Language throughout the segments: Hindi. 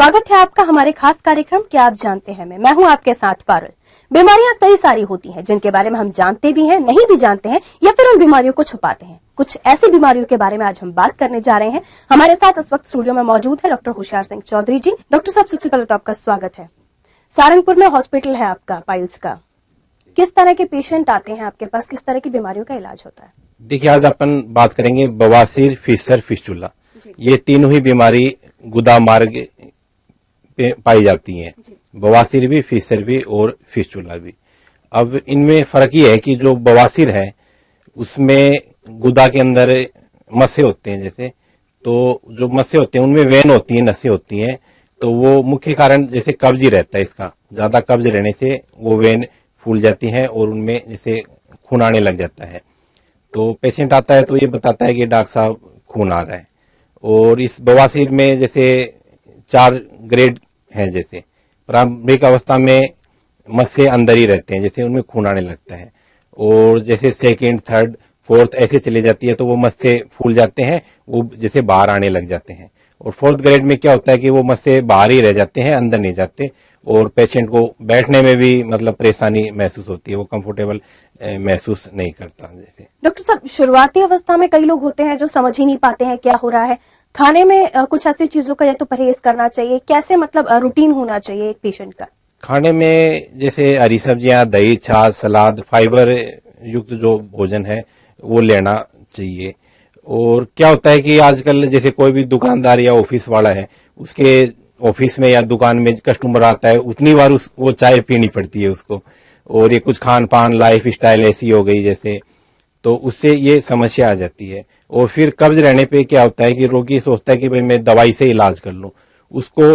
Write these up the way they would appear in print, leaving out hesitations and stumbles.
स्वागत है आपका हमारे खास कार्यक्रम क्या आप जानते हैं मैं हूं आपके साथ पारुल। बीमारियां कई सारी होती हैं जिनके बारे में हम जानते भी हैं, नहीं भी जानते हैं या फिर उन बीमारियों को छुपाते हैं। कुछ ऐसी बीमारियों के बारे में आज हम बात करने जा रहे हैं। हमारे साथ इस वक्त स्टूडियो में मौजूद है डॉक्टर होशियार सिंह चौधरी जी। डॉक्टर साहब, सबसे पहले तो आपका स्वागत है। सारंगपुर में हॉस्पिटल है आपका पाइल्स का, किस तरह के पेशेंट आते हैं आपके पास, किस तरह की बीमारियों का इलाज होता है? देखिए, आज अपन बात करेंगे बवासीर, फिशर, फिस्टुला। ये तीनों ही बीमारी गुदा मार्ग पे पाई जाती हैं। बवासीर भी, फिशर भी और फिस्टुला भी। अब इनमें फर्क ये है कि जो बवासीर है उसमें गुदा के अंदर मस्से होते हैं, जैसे तो जो मस्से होते हैं उनमें वेन होती हैं, नसें होती हैं। तो वो मुख्य कारण जैसे कब्ज ही रहता है, इसका ज्यादा कब्ज रहने से वो वेन फूल जाती है और उनमें जैसे खून आने लग जाता है। तो पेशेंट आता है तो ये बताता है कि डॉक्टर साहब खून आ रहा है। और इस बवासीर में जैसे 4 ग्रेड हैं। जैसे प्रारंभिक अवस्था में मस्से अंदर ही रहते हैं, जैसे उनमें खून आने लगता है। और जैसे सेकंड, थर्ड, फोर्थ ऐसे चली जाती है तो वो मस्से फूल जाते हैं, वो जैसे बाहर आने लग जाते हैं। और फोर्थ ग्रेड में क्या होता है कि वो मस्से बाहर ही रह जाते हैं, अंदर नहीं जाते। और पेशेंट को बैठने में भी मतलब परेशानी महसूस होती है, वो कंफर्टेबल महसूस नहीं करता। जैसे डॉक्टर साहब, शुरुआती अवस्था में कई लोग होते हैं जो समझ ही नहीं पाते हैं क्या हो रहा है। खाने में कुछ ऐसी चीजों का या तो परहेज करना चाहिए, कैसे मतलब रूटीन होना चाहिए एक पेशेंट का? खाने में जैसे हरी सब्जियां, दही, छाछ, सलाद, फाइबर युक्त जो भोजन है वो लेना चाहिए। और क्या होता है कि आजकल जैसे कोई भी दुकानदार या ऑफिस वाला है, उसके ऑफिस में या दुकान में कस्टमर आता है, उतनी बार वो चाय पीनी पड़ती है उसको। और ये कुछ खान पान, लाइफ स्टाइल ऐसी हो गई जैसे, तो उससे ये समस्या आ जाती है। और फिर कब्ज रहने पे क्या होता है कि रोगी सोचता है कि भाई मैं दवाई से इलाज कर लूं। उसको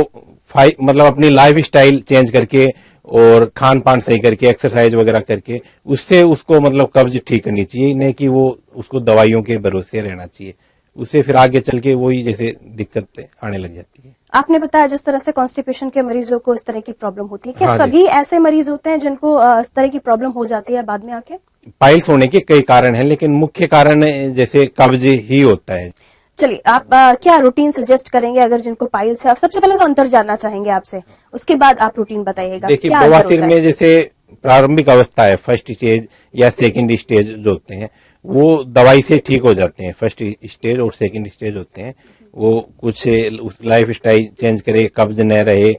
मतलब अपनी लाइफ स्टाइल चेंज करके और खान पान सही करके, एक्सरसाइज वगैरह करके उससे उसको मतलब कब्ज ठीक करनी चाहिए, नहीं कि वो उसको दवाइयों के भरोसे रहना चाहिए। उससे फिर आगे चल के वही जैसे दिक्कत आने लग जाती है। आपने बताया जिस तरह से कॉन्स्टिपेशन के मरीजों को इस तरह की प्रॉब्लम होती है, क्या हाँ, सभी ऐसे मरीज होते हैं जिनको इस तरह की प्रॉब्लम हो जाती है बाद में आके? पाइल्स होने के कई कारण हैं, लेकिन मुख्य कारण जैसे कब्ज ही होता है। चलिए, आप क्या रूटीन सजेस्ट करेंगे अगर जिनको पाइल्स है? आप सबसे पहले तो अंतर जानना चाहेंगे आपसे, उसके बाद आप रूटीन बताइएगा। देखिए, बवासीर में जैसे प्रारंभिक अवस्था है, फर्स्ट स्टेज या सेकंड स्टेज जो होते हैं वो दवाई से ठीक हो जाते हैं। फर्स्ट स्टेज और सेकंड स्टेज होते हैं, वो कुछ लाइफ स्टाइल चेंज करे, कब्ज न रहे,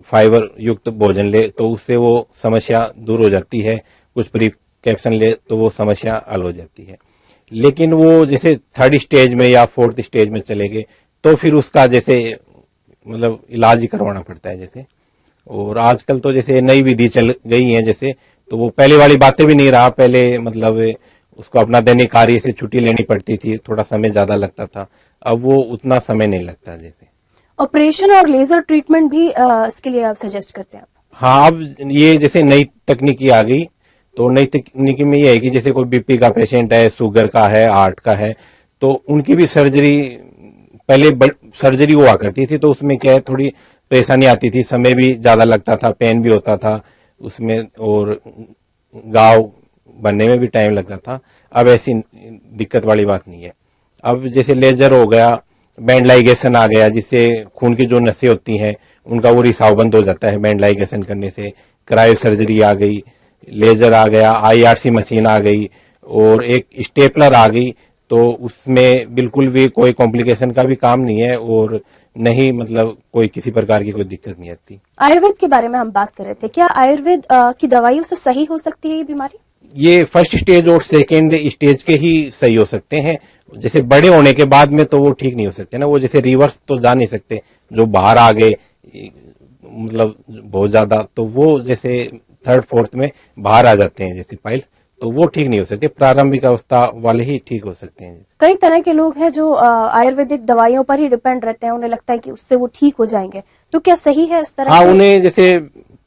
फाइबर युक्त भोजन ले तो उससे वो समस्या दूर हो जाती है। कुछ प्रिकॉशन ले तो वो समस्या हल हो जाती है। लेकिन वो जैसे थर्ड स्टेज में या फोर्थ स्टेज में चले गए तो फिर उसका जैसे मतलब इलाज ही करवाना पड़ता है जैसे। और आजकल तो जैसे नई विधि चल गई है जैसे, तो वो पहले वाली बातें भी नहीं रहा। पहले मतलब उसको अपना दैनिक कार्य से छुट्टी लेनी पड़ती थी, थोड़ा समय ज्यादा लगता था, अब वो उतना समय नहीं लगता। जैसे ऑपरेशन और लेजर ट्रीटमेंट भी इसके लिए आप सजेस्ट करते हैं? हाँ, अब ये जैसे नई तकनीकी आ गई, तो नई तकनीकी में ये है कि जैसे कोई बीपी का पेशेंट है, शुगर का है, हार्ट का है, तो उनकी भी सर्जरी, पहले सर्जरी हुआ करती थी तो उसमें क्या है थोड़ी परेशानी आती थी, समय भी ज्यादा लगता था, पेन भी होता था उसमें और घाव बनने में भी टाइम लगता था। अब ऐसी दिक्कत वाली बात नहीं है। अब जैसे लेजर हो गया, बैंड लाइगेशन आ गया, जिससे खून की जो नसें होती हैं उनका वो रिसाव बंद हो जाता है बैंड लाइगेशन करने से। क्रायो सर्जरी आ गई, लेजर आ गया, IRC मशीन आ गई और एक स्टेपलर आ गई। तो उसमें बिल्कुल भी कोई कॉम्प्लिकेशन का भी काम नहीं है और नहीं मतलब कोई किसी प्रकार की कोई दिक्कत नहीं आती। आयुर्वेद के बारे में हम बात कर रहे थे, क्या आयुर्वेद की दवाइयों से सही हो सकती है ये बीमारी? ये फर्स्ट स्टेज और सेकेंड स्टेज के ही सही हो सकते हैं। जैसे बड़े होने के बाद में तो वो ठीक नहीं हो सकते ना, वो जैसे रिवर्स तो जा नहीं सकते, जो बाहर आ गए मतलब बहुत ज्यादा, तो वो जैसे थर्ड फोर्थ में बाहर आ जाते हैं जैसे पाइल्स, तो वो ठीक नहीं हो सकते। प्रारंभिक अवस्था वाले ही ठीक हो सकते हैं। कई तरह के लोग हैं जो आयुर्वेदिक दवाइयों पर ही डिपेंड रहते हैं, उन्हें लगता है कि उससे वो ठीक हो जाएंगे, तो क्या सही है इस तरह? हाँ, उन्हें जैसे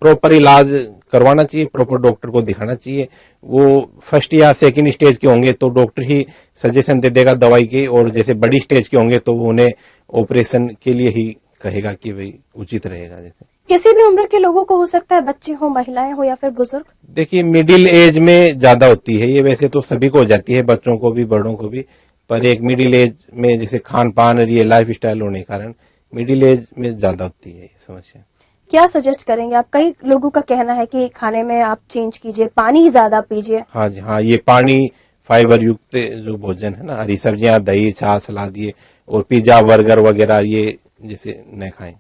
प्रॉपर इलाज करवाना चाहिए, प्रॉपर डॉक्टर को दिखाना चाहिए। वो फर्स्ट या सेकंड स्टेज के होंगे तो डॉक्टर ही सजेशन दे देगा दवाई की, और जैसे बड़ी स्टेज के होंगे तो वो उन्हें ऑपरेशन के लिए ही कहेगा कि भाई उचित रहेगा। जैसे किसी भी उम्र के लोगों को हो सकता है, बच्चे हो, महिलाएं हो या फिर बुजुर्ग? देखिए, मिडिल एज में ज्यादा होती है ये, वैसे तो सभी को हो जाती है, बच्चों को भी बड़ों को भी, पर एक मिडिल एज में जैसे खान पान और ये लाइफ स्टाइल होने के कारण मिडिल एज में ज्यादा होती है ये समस्या। क्या सजेस्ट करेंगे आप? कई लोगों का कहना है कि खाने में आप चेंज कीजिए, पानी ज्यादा पीजिए। हाँ जी हाँ, ये पानी फाइबर युक्त जो भोजन है ना, हरी सब्जियां, दही, छाछ, सलाद, ये और पिज्जा बर्गर वगैरह ये जैसे न खाएं।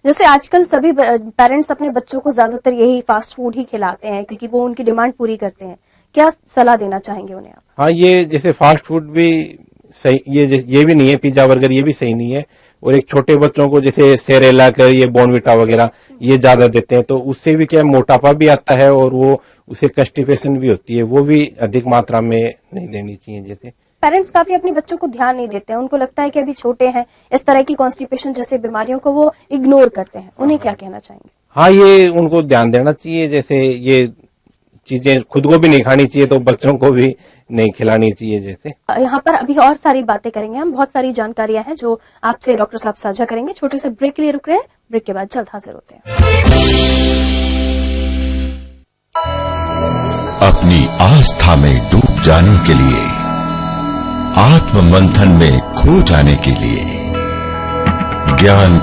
जैसे आजकल सभी पेरेंट्स अपने बच्चों को ज्यादातर यही फास्ट फूड ही खिलाते हैं क्योंकि वो उनकी डिमांड पूरी करते हैं। क्या सलाह देना चाहेंगे उन्हें आप? हाँ, ये जैसे फास्ट फूड भी सही, ये भी नहीं है, पिज्जा बर्गर ये भी सही नहीं है। और एक छोटे बच्चों को जैसे सेरेला कर, ये बॉर्नविटा वगैरह ये ज्यादा देते हैं, तो उससे भी क्या मोटापा भी आता है और वो उसे कॉन्स्टिपेशन भी होती है, वो भी अधिक मात्रा में नहीं देनी चाहिए। जैसे पेरेंट्स काफी अपने बच्चों को ध्यान नहीं देते हैं, उनको लगता है कि अभी छोटे हैं, इस तरह की कॉन्स्टिपेशन जैसे बीमारियों को वो इग्नोर करते हैं। उन्हें क्या कहना चाहेंगे? हाँ, ये उनको ध्यान देना चाहिए, जैसे ये चीजें खुद को भी नहीं खानी चाहिए तो बच्चों को भी नहीं खिलानी चाहिए। जैसे यहाँ पर अभी और सारी बातें करेंगे हम, बहुत सारी जानकारियां हैं जो आपसे डॉक्टर साहब साझा करेंगे। छोटे से ब्रेक के लिए रुक रहे हैं, ब्रेक के बाद जल्द हाजिर होते हैं। अपनी आस्था में डूब जाने के लिए, आत्म मंथन में खो जाने के लिए, ज्ञान की